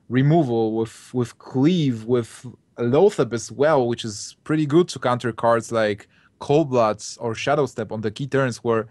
removal, with cleave, with Loatheb as well, which is pretty good to counter cards like Cold Bloods or Shadow Step on the key turns where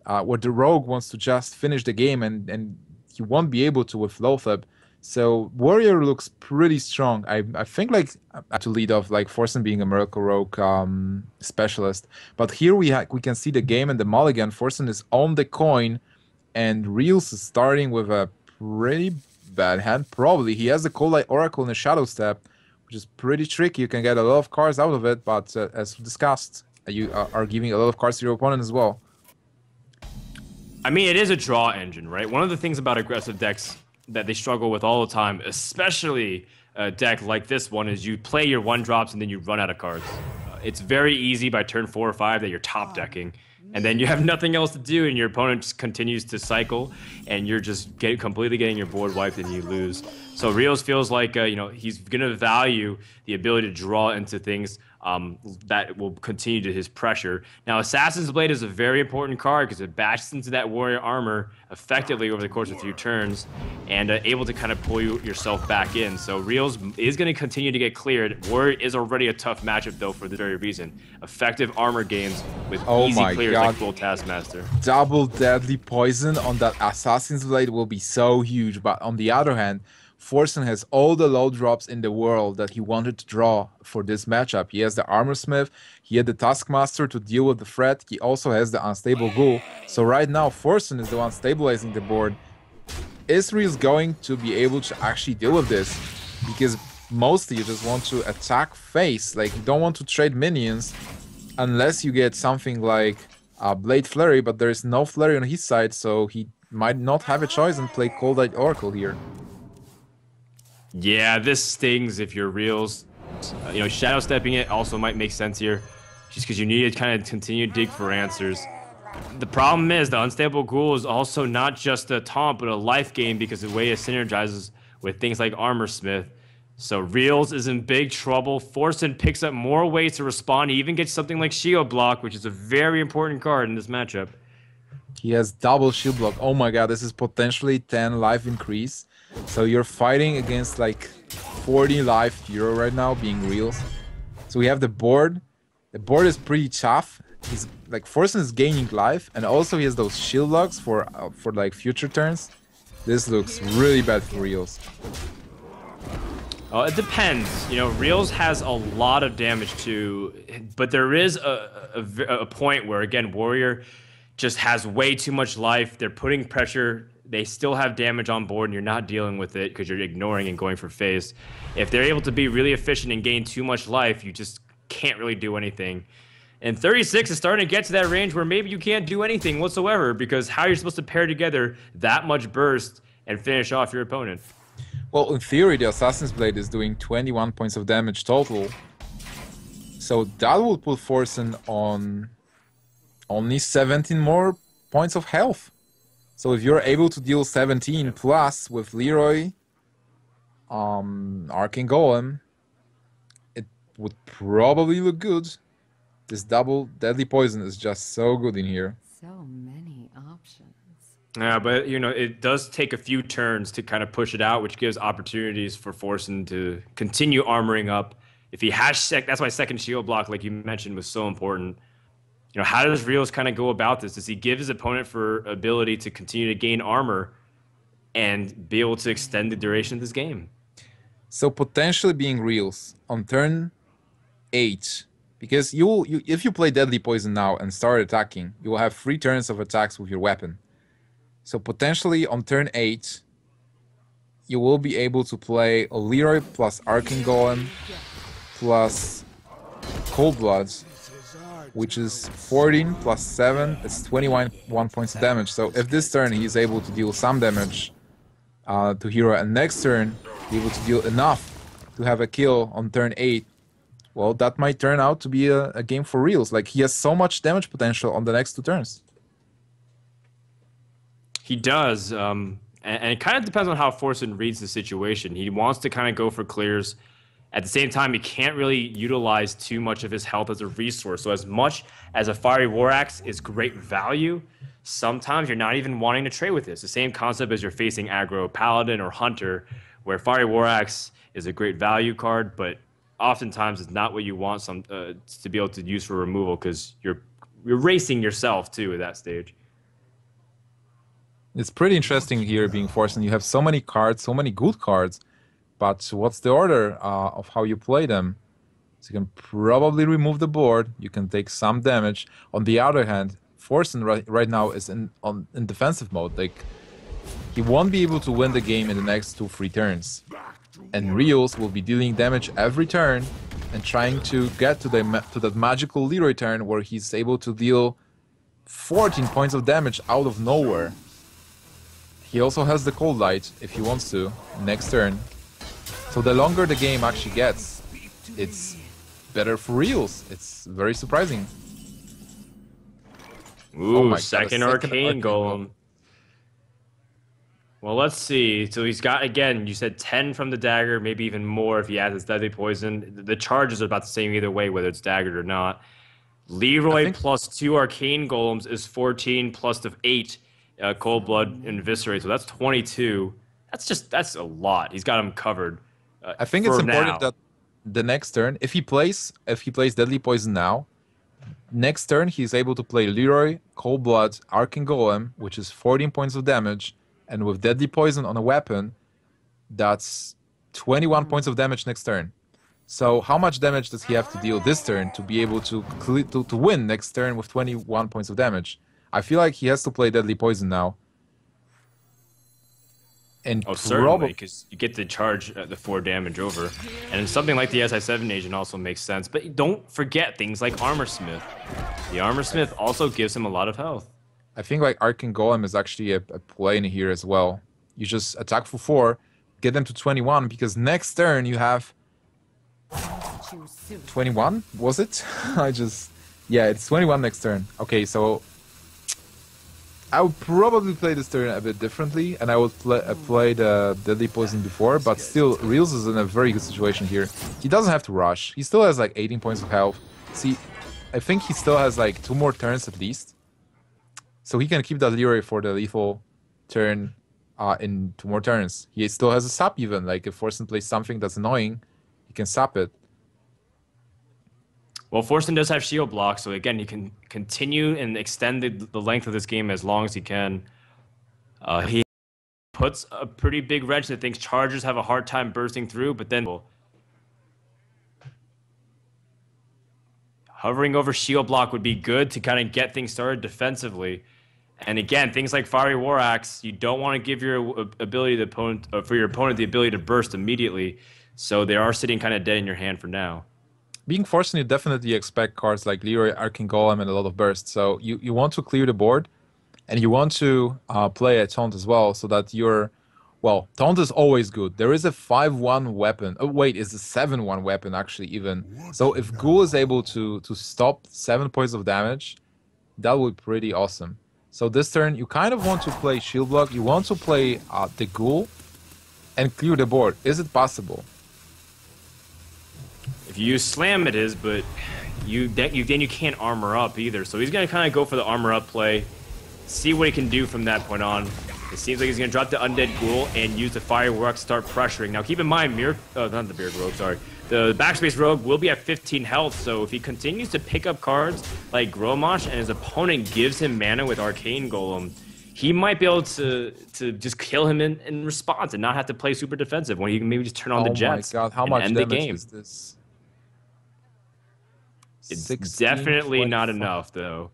the rogue wants to just finish the game and he won't be able to with Loatheb. So Warrior looks pretty strong. I think like to lead off like Forsen being a Miracle Rogue specialist, but here we can see the game and the mulligan. Forsen is on the coin, and Realz is starting with a pretty bad hand. Probably he has the Cold Light Oracle and a Shadow Step, which is pretty tricky. You can get a lot of cards out of it, but as discussed, you are giving a lot of cards to your opponent as well. I mean, it is a draw engine, right? One of the things about aggressive decks that they struggle with all the time, especially a deck like this one, is you play your 1-drops and then you run out of cards. It's very easy by turn 4 or 5 that you're top decking, and then you have nothing else to do, and your opponent just continues to cycle, and you're just completely getting your board wiped and you lose. So Realz feels like he's gonna value the ability to draw into things that will continue to his pressure. Now, Assassin's Blade is a very important card because it bashes into that warrior armor effectively over the course of a few turns and able to kind of pull yourself back in. So Realz is going to continue to get cleared. Warrior is already a tough matchup, though, for the very reason. Effective armor gains with easy clears like full Taskmaster. Double deadly poison on that Assassin's Blade will be so huge, but on the other hand, Forsen has all the low drops in the world that he wanted to draw for this matchup. He has the Armor Smith, he had the Taskmaster to deal with the threat, he also has the Unstable Ghoul. So right now, Forsen is the one stabilizing the board. Realz going to be able to actually deal with this, because mostly you just want to attack face, like you don't want to trade minions unless you get something like Blade Flurry, but there is no Flurry on his side, so he might not have a choice and play Cold Light Oracle here. Yeah, this stings if you're Realz. Shadow stepping it also might make sense here, just because you need to kind of continue to dig for answers. The problem is the Unstable Ghoul is also not just a taunt, but a life gain because of the way it synergizes with things like Armor Smith. So Realz is in big trouble. Forsen picks up more ways to respond. He even gets something like Shield Block, which is a very important card in this matchup. He has double Shield Block. Oh my god, this is potentially 10 life increase. So you're fighting against like 40 life hero right now, being Realz. So we have the board. The board is pretty tough. He's like Forsen is gaining life, and also he has those shield blocks for like future turns. This looks really bad for Realz. It depends. Realz has a lot of damage too, but there is a point where again Warrior just has way too much life. They're putting pressure. They still have damage on board, and you're not dealing with it because you're ignoring and going for face. If they're able to be really efficient and gain too much life, you just can't really do anything. And 36 is starting to get to that range where maybe you can't do anything whatsoever, because how are you supposed to pair together that much burst and finish off your opponent? Well, in theory, the Assassin's Blade is doing 21 points of damage total. So that will put Forsen on only 17 more points of health. So if you're able to deal 17 plus with Leroy, Arcane Golem, it would probably look good. This double deadly poison is just so good in here. So many options. Yeah, but it does take a few turns to kind of push it out, which gives opportunities for Forsen to continue armoring up. If he has that's why second shield block, like you mentioned, was so important. How does Realz kind of go about this? Does he give his opponent for ability to continue to gain armor and be able to extend the duration of this game? So potentially being Realz on turn 8, because if you play Deadly Poison now and start attacking, you will have 3 turns of attacks with your weapon. So potentially on turn 8, you will be able to play a Leroy plus Arcane Golem plus Cold Bloods, which is 14 plus 7, it's 21 points of damage. So if this turn he is able to deal some damage to hero, and next turn be able to deal enough to have a kill on turn 8, well, that might turn out to be a game for Realz. Like, he has so much damage potential on the next 2 turns. He does, and it kind of depends on how Forsen reads the situation. He wants to kind of go for clears. At the same time, he can't really utilize too much of his health as a resource. So as much as a Fiery War Axe is great value, sometimes you're not even wanting to trade with this. The same concept as you're facing aggro Paladin or Hunter, where Fiery War Axe is a great value card, but oftentimes it's not what you want to be able to use for removal because you're racing yourself too at that stage. It's pretty interesting here being Forsen. You have so many cards, so many good cards, but what's the order of how you play them? So you can probably remove the board. You can take some damage. On the other hand, Forsen right now is in defensive mode. Like, he won't be able to win the game in the next 2-3 turns. And Realz will be dealing damage every turn and trying to get to that magical Leroy turn where he's able to deal 14 points of damage out of nowhere. He also has the Cold Light if he wants to next turn. So the longer the game actually gets, it's better for Realz. It's very surprising. Ooh, Oh my God, second Arcane Golem. Well, let's see. So he's got, again, you said 10 from the dagger, maybe even more if he adds his deadly poison. The charges are about the same either way, whether it's daggered or not. Leroy plus 2 Arcane Golems is 14 plus the 8 Cold Blood and Eviscerate. So that's 22. That's a lot. He's got him covered. I think it's important that the next turn, if he plays Deadly Poison now, next turn he's able to play Leroy, Cold Blood, Arcane Golem, which is 14 points of damage. And with Deadly Poison on a weapon, that's 21 points of damage next turn. So how much damage does he have to deal this turn to be able to win next turn with 21 points of damage? I feel like he has to play Deadly Poison now. And certainly, because you get to charge the 4 damage over. And something like the SI7 agent also makes sense. But don't forget things like Armor Smith. The Armor Smith also gives him a lot of health. I think like Arcane Golem is actually a play in here as well. You just attack for 4, get them to 21, because next turn you have 21, was it? Yeah, it's 21 next turn. Okay, so I would probably play this turn a bit differently, and I would play the Deadly Poison before, but still, Realz is in a very good situation here. He doesn't have to rush. He still has like 18 points of health. See, I think he still has like 2 more turns at least. So he can keep that Leroy for the lethal turn in 2 more turns. He still has a sap even. Like if Forsen plays something that's annoying, he can sap it. Well, Forsen does have shield block, so again, you can continue and extend the length of this game as long as he can. He puts a pretty big wrench that thinks chargers have a hard time bursting through, but then hovering over shield block would be good to kind of get things started defensively. And again, things like Fiery War Axe, you don't want to give your ability for your opponent the ability to burst immediately. So they are sitting kind of dead in your hand for now. Being Forsen, you definitely expect cards like Leroy, Arcane Golem, and a lot of burst. So you want to clear the board, and you want to play a taunt as well, so that you're... Well, taunt is always good. There is a 5-1 weapon. Oh wait, it's a 7-1 weapon actually even. So if Ghoul is able to stop 7 points of damage, that would be pretty awesome. So this turn, you kind of want to play Shield Block. You want to play the Ghoul and clear the board. Is it possible? If you use Slam, it is, but then you can't armor up either. So he's going to kind of go for the armor up play, see what he can do from that point on. It seems like he's going to drop the Undead Ghoul and use the Fireworks, start pressuring. Now keep in mind, not the Beard Rogue, sorry. The Backspace Rogue will be at 15 health, so if he continues to pick up cards like Gromosh and his opponent gives him mana with Arcane Golem, he might be able to just kill him in response and not have to play super defensive when he can maybe just turn on the Jets and end the game. Is this? It's definitely 24. Not enough, though.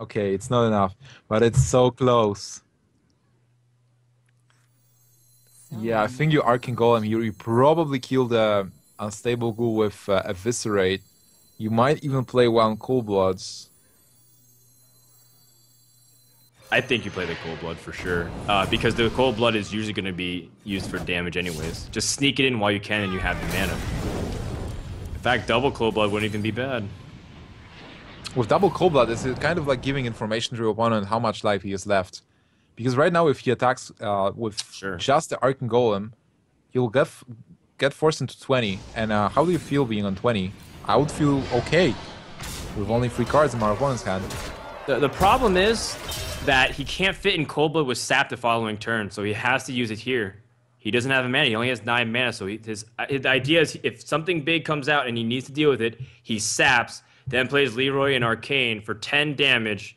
Okay, it's not enough, but it's so close. Yeah, I think you Arcane Golem here. You probably kill the Unstable Ghoul with Eviscerate. You might even play 1 Cold Bloods. I think you play the Cold Blood for sure, because the Cold Blood is usually going to be used for damage anyways. Just sneak it in while you can and you have the mana. In fact, double Cold Blood wouldn't even be bad. With double Cold Blood, it's kind of like giving information to your opponent how much life he has left. Because right now, if he attacks with just the Arcane Golem, he'll get forced into 20. And how do you feel being on 20? I would feel okay with only 3 cards in my opponent's hand. The problem is that he can't fit in Cold Blood with Sap the following turn, so he has to use it here. He doesn't have a mana. He only has 9 mana. So his idea is if something big comes out and he needs to deal with it, he saps, then plays Leroy and Arcane for 10 damage,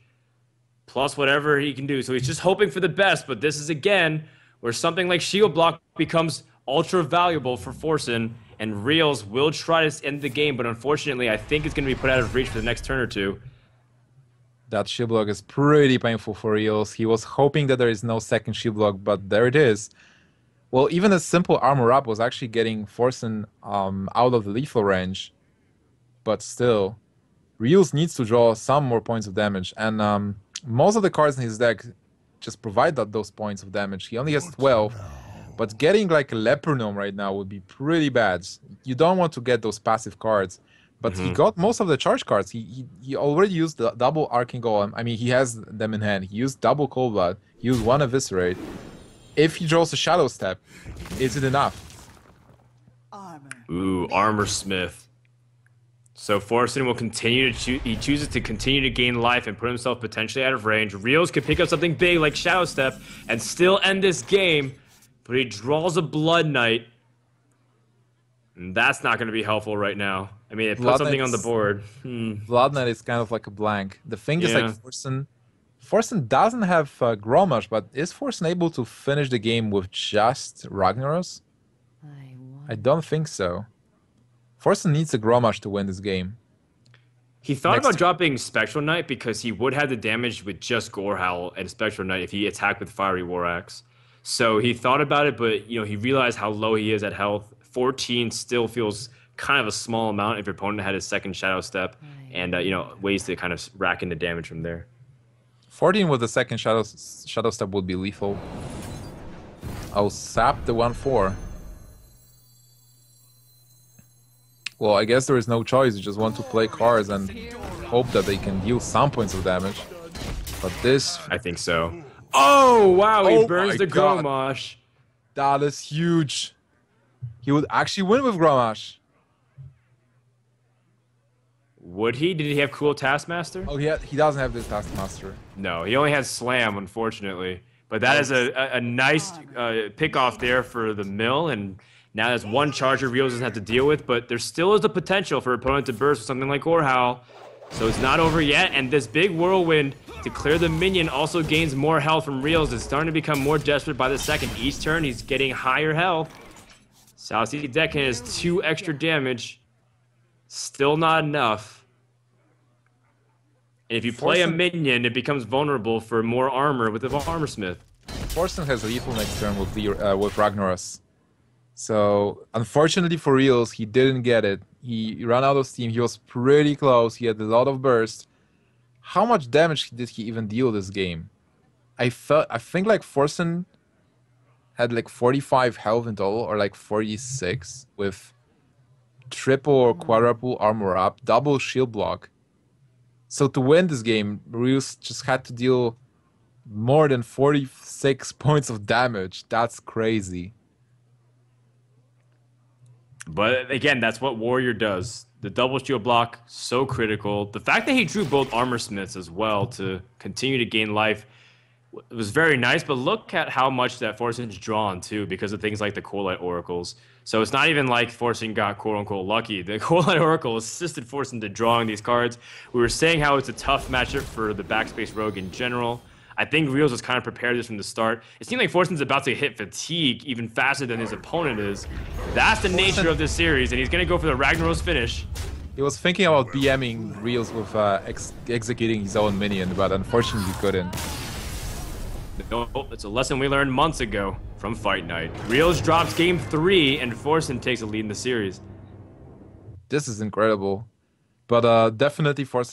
plus whatever he can do. So he's just hoping for the best. But this is, again, where something like Shield Block becomes ultra valuable for Forsen. And Realz will try to end the game. But unfortunately, I think it's going to be put out of reach for the next turn or two. That shield block is pretty painful for Realz. He was hoping that there is no second shield block, but there it is. Well, even a simple armor up was actually getting Forsen out of the lethal range. But still, Realz needs to draw some more points of damage. And most of the cards in his deck just provide those points of damage. He only has 12. But getting like a Leper Gnome right now would be pretty bad. You don't want to get those passive cards. But he got most of the charge cards. He already used the double Arcane Golem. I mean, he has them in hand. He used double Cold Blood. He used one Eviscerate. If he draws a Shadow Step, is it enough? Ooh, Armor Smith. So Forsen will continue to he chooses to continue to gain life and put himself potentially out of range. Realz could pick up something big like Shadow Step and still end this game, but he draws a Blood Knight. And that's not going to be helpful right now. I mean, it puts something on the board. Blood Knight is kind of like a blank. The thing is, like, Forsen doesn't have Grommash, but is Forsen able to finish the game with just Ragnaros? I don't think so. Forsen needs a Grommash to win this game. He thought about dropping Spectral Knight because he would have the damage with just Gorehowl and Spectral Knight if he attacked with Fiery War Axe. So he thought about it, but he realized how low he is at health. 14 still feels kind of a small amount if your opponent had his second Shadow Step, and ways to kind of rack in the damage from there. 14 with the second Shadow Step would be lethal. I'll sap the 1/4. Well, I guess there is no choice. You just want to play cards and hope that they can deal some points of damage. But this... I think so. Oh, wow, he burns the God. Grommash. That is huge. He would actually win with Grommash. Would he? Did he have Cool Taskmaster? Oh, he doesn't have this Taskmaster. No, he only has Slam, unfortunately. But that is a nice pick-off there for the mill, and now there's one charger Realz doesn't have to deal with, but there still is the potential for opponent to burst with something like Gorehowl. So it's not over yet, and this big Whirlwind to clear the minion also gains more health from Realz. It's starting to become more desperate by the second. Each turn, he's getting higher health. South Sea Deckhand has 2 extra damage. Still not enough. And if you play a minion, it becomes vulnerable for more armor with the Armor Smith. Forsen has lethal next turn with Ragnaros. So, unfortunately for Realz, he didn't get it. He ran out of steam. He was pretty close. He had a lot of burst. How much damage did he even deal this game? I think like Forsen had like 45 health in total, or like 46, with triple or quadruple armor up, double shield block. So to win this game, Realz just had to deal more than 46 points of damage. That's crazy. But again, that's what Warrior does. The double shield block, so critical. The fact that he drew both Armor Smiths as well to continue to gain life was very nice, but look at how much that Forsen's drawn too because of things like the Coalite Oracles. So it's not even like Forsen got quote-unquote lucky. The Coalite Oracle assisted Forsen to drawing these cards. We were saying how it's a tough matchup for the Backspace Rogue in general. I think Realz was kind of prepared this from the start. It seemed like Forsen's about to hit fatigue even faster than his opponent is. That's the nature of this series, and he's going to go for the Ragnaros finish. He was thinking about BMing Realz with executing his own minion, but unfortunately he couldn't. No, it's a lesson we learned months ago from Fight Night. Realz drops game 3, and Forsen takes a lead in the series. This is incredible. But definitely Forsen